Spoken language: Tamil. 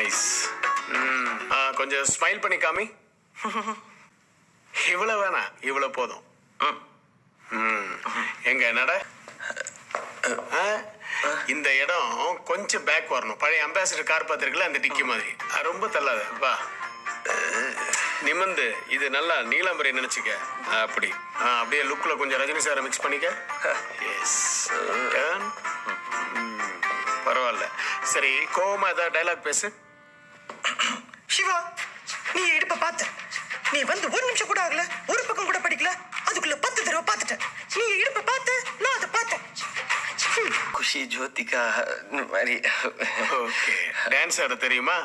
நைஸ். கொஞ்சம் ஸ்மைல் பண்ணி காமி. இவ்வளவு வேணாம், இவ்வளவு போதும். எங்க நட. இந்த இடம் கொஞ்சம் பேக் வரணும். பழைய அம்பாசிடர் கார் பார்த்திருக்கல, அந்த டிக்கி மாதிரி. ரொம்ப தள்ளாத, வா. நிமிந்து இது நல்லா நீலாம்பரி நினைச்சுக்க. அப்படி அப்படியே லுக்ல கொஞ்சம் ரஜினி சாரை மிக்ஸ் பண்ணிக்க. எஸ், பரவாயில்ல. சரி, கோவமா ஏதாவது டைலாக் பேசு. சிவா, நீ இடுப்ப பார்த்த. நீ வந்து ஒரு நிமிஷம் கூட ஆகல, ஒரு பக்கம் கூட படிக்கல, அதுக்குள்ள 10 தடவை பார்த்துட்ட. நீ இடுப்ப பார்த்த, நான் அதை பார்த்தேன். குஷி ஜோதிகா மாதிரி. ஓகே, டான்ஸ் ஆட தெரியுமா?